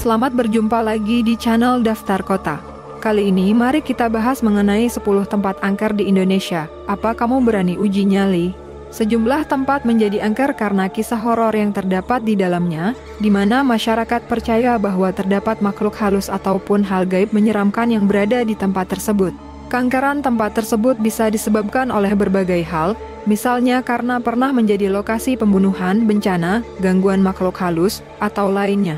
Selamat berjumpa lagi di channel Daftar Kota. Kali ini mari kita bahas mengenai 10 tempat angker di Indonesia. Apa kamu berani uji nyali? Sejumlah tempat menjadi angker karena kisah horor yang terdapat di dalamnya, di mana masyarakat percaya bahwa terdapat makhluk halus ataupun hal gaib menyeramkan yang berada di tempat tersebut. Keangkeran tempat tersebut bisa disebabkan oleh berbagai hal, misalnya karena pernah menjadi lokasi pembunuhan, bencana, gangguan makhluk halus, atau lainnya.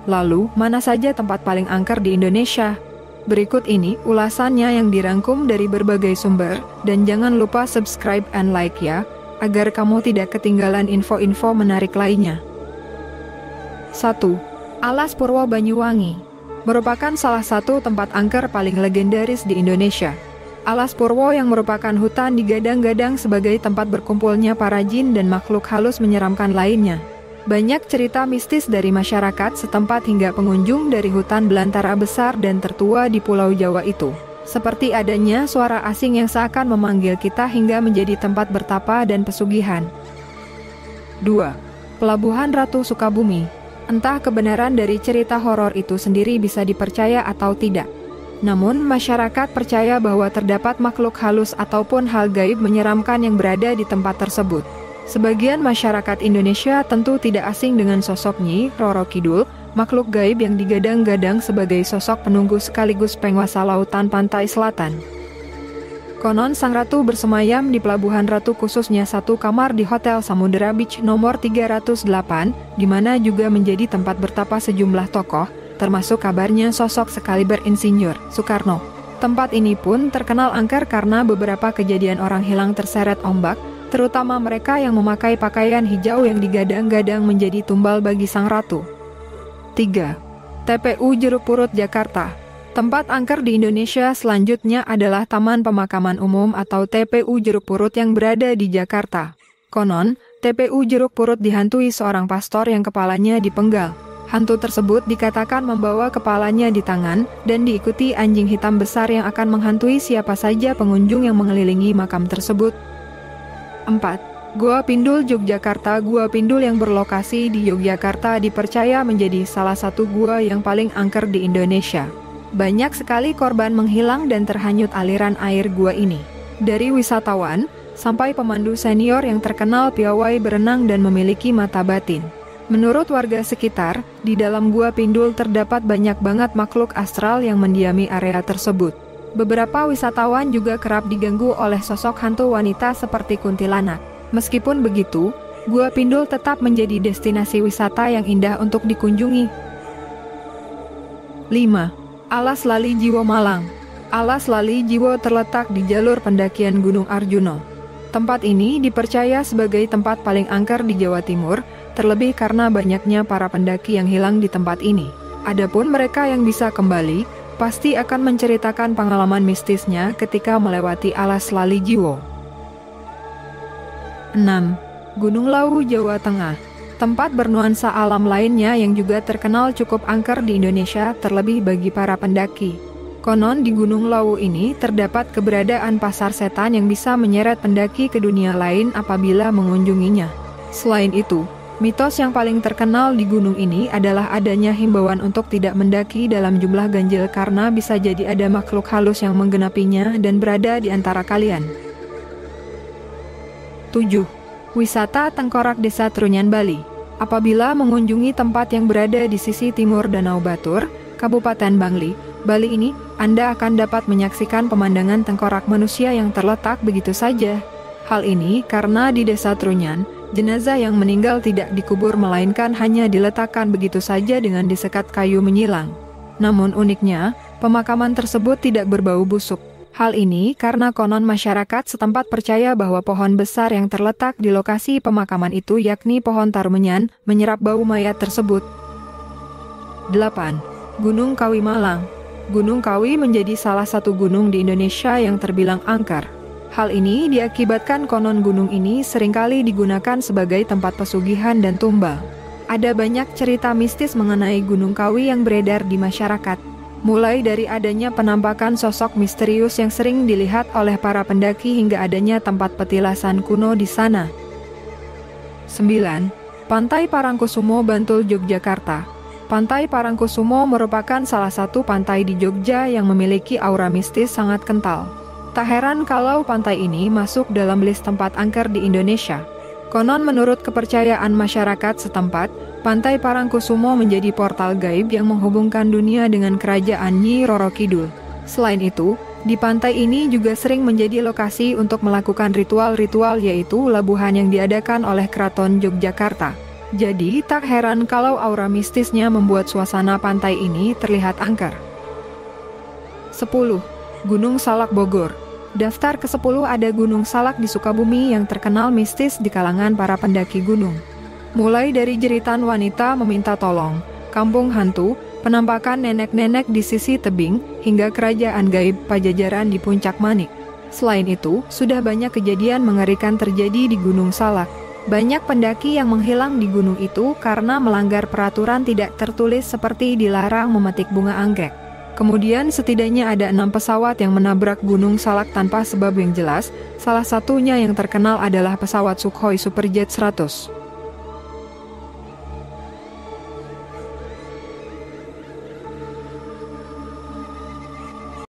Lalu, mana saja tempat paling angker di Indonesia? Berikut ini ulasannya yang dirangkum dari berbagai sumber, dan jangan lupa subscribe and like ya, agar kamu tidak ketinggalan info-info menarik lainnya. 1. Alas Purwo Banyuwangi merupakan salah satu tempat angker paling legendaris di Indonesia. Alas Purwo yang merupakan hutan digadang-gadang sebagai tempat berkumpulnya para jin dan makhluk halus menyeramkan lainnya. Banyak cerita mistis dari masyarakat setempat hingga pengunjung dari hutan belantara besar dan tertua di Pulau Jawa itu. Seperti adanya suara asing yang seakan memanggil kita hingga menjadi tempat bertapa dan pesugihan. 2. Pelabuhan Ratu Sukabumi. Entah kebenaran dari cerita horor itu sendiri bisa dipercaya atau tidak. Namun, masyarakat percaya bahwa terdapat makhluk halus ataupun hal gaib menyeramkan yang berada di tempat tersebut. Sebagian masyarakat Indonesia tentu tidak asing dengan sosok Nyi Roro Kidul, makhluk gaib yang digadang-gadang sebagai sosok penunggu sekaligus penguasa lautan pantai selatan. Konon sang ratu bersemayam di Pelabuhan Ratu, khususnya satu kamar di Hotel Samudera Beach nomor 308, di mana juga menjadi tempat bertapa sejumlah tokoh, termasuk kabarnya sosok sekaliber Insinyur Soekarno. Tempat ini pun terkenal angker karena beberapa kejadian orang hilang terseret ombak, terutama mereka yang memakai pakaian hijau yang digadang-gadang menjadi tumbal bagi sang ratu. 3. TPU Jeruk Purut Jakarta. Tempat angker di Indonesia selanjutnya adalah Taman Pemakaman Umum atau TPU Jeruk Purut yang berada di Jakarta. Konon, TPU Jeruk Purut dihantui seorang pastor yang kepalanya dipenggal. Hantu tersebut dikatakan membawa kepalanya di tangan dan diikuti anjing hitam besar yang akan menghantui siapa saja pengunjung yang mengelilingi makam tersebut. 4. Gua Pindul Yogyakarta. Gua Pindul yang berlokasi di Yogyakarta dipercaya menjadi salah satu gua yang paling angker di Indonesia. Banyak sekali korban menghilang dan terhanyut aliran air gua ini. Dari wisatawan, sampai pemandu senior yang terkenal piawai berenang dan memiliki mata batin. Menurut warga sekitar, di dalam Gua Pindul terdapat banyak banget makhluk astral yang mendiami area tersebut. Beberapa wisatawan juga kerap diganggu oleh sosok hantu wanita seperti kuntilanak. Meskipun begitu, Gua Pindul tetap menjadi destinasi wisata yang indah untuk dikunjungi. 5. Alas Lali Jiwo Malang. Alas Lali Jiwo terletak di jalur pendakian Gunung Arjuno. Tempat ini dipercaya sebagai tempat paling angker di Jawa Timur, terlebih karena banyaknya para pendaki yang hilang di tempat ini. Adapun mereka yang bisa kembali, pasti akan menceritakan pengalaman mistisnya ketika melewati Alas Lali Jiwo. 6. Gunung Lawu, Jawa Tengah. Tempat bernuansa alam lainnya yang juga terkenal cukup angker di Indonesia, terlebih bagi para pendaki. Konon di Gunung Lawu ini terdapat keberadaan pasar setan yang bisa menyeret pendaki ke dunia lain apabila mengunjunginya. Selain itu, mitos yang paling terkenal di gunung ini adalah adanya himbauan untuk tidak mendaki dalam jumlah ganjil karena bisa jadi ada makhluk halus yang menggenapinya dan berada di antara kalian. 7. Wisata Tengkorak Desa Trunyan, Bali. Apabila mengunjungi tempat yang berada di sisi timur Danau Batur, Kabupaten Bangli, Bali ini, Anda akan dapat menyaksikan pemandangan tengkorak manusia yang terletak begitu saja. Hal ini karena di Desa Trunyan, jenazah yang meninggal tidak dikubur melainkan hanya diletakkan begitu saja dengan disekat kayu menyilang. Namun uniknya, pemakaman tersebut tidak berbau busuk. Hal ini karena konon masyarakat setempat percaya bahwa pohon besar yang terletak di lokasi pemakaman itu yakni pohon tarumenyan, menyerap bau mayat tersebut. 8. Gunung Kawi Malang. Gunung Kawi menjadi salah satu gunung di Indonesia yang terbilang angker. Hal ini diakibatkan konon gunung ini seringkali digunakan sebagai tempat pesugihan dan tumbal. Ada banyak cerita mistis mengenai Gunung Kawi yang beredar di masyarakat. Mulai dari adanya penampakan sosok misterius yang sering dilihat oleh para pendaki hingga adanya tempat petilasan kuno di sana. 9. Pantai Parangkusumo, Bantul, Yogyakarta. Pantai Parangkusumo merupakan salah satu pantai di Jogja yang memiliki aura mistis sangat kental. Tak heran kalau pantai ini masuk dalam list tempat angker di Indonesia. Konon menurut kepercayaan masyarakat setempat, Pantai Parangkusumo menjadi portal gaib yang menghubungkan dunia dengan kerajaan Nyi Roro Kidul. Selain itu, di pantai ini juga sering menjadi lokasi untuk melakukan ritual-ritual, yaitu labuhan yang diadakan oleh Keraton Yogyakarta. Jadi tak heran kalau aura mistisnya membuat suasana pantai ini terlihat angker. 10. Gunung Salak, Bogor. Daftar ke-10 ada Gunung Salak di Sukabumi yang terkenal mistis di kalangan para pendaki gunung. Mulai dari jeritan wanita meminta tolong, kampung hantu, penampakan nenek-nenek di sisi tebing, hingga kerajaan gaib Pajajaran di Puncak Manik. Selain itu, sudah banyak kejadian mengerikan terjadi di Gunung Salak. Banyak pendaki yang menghilang di gunung itu karena melanggar peraturan tidak tertulis seperti dilarang memetik bunga anggrek. Kemudian setidaknya ada 6 pesawat yang menabrak Gunung Salak tanpa sebab yang jelas, salah satunya yang terkenal adalah pesawat Sukhoi Superjet 100.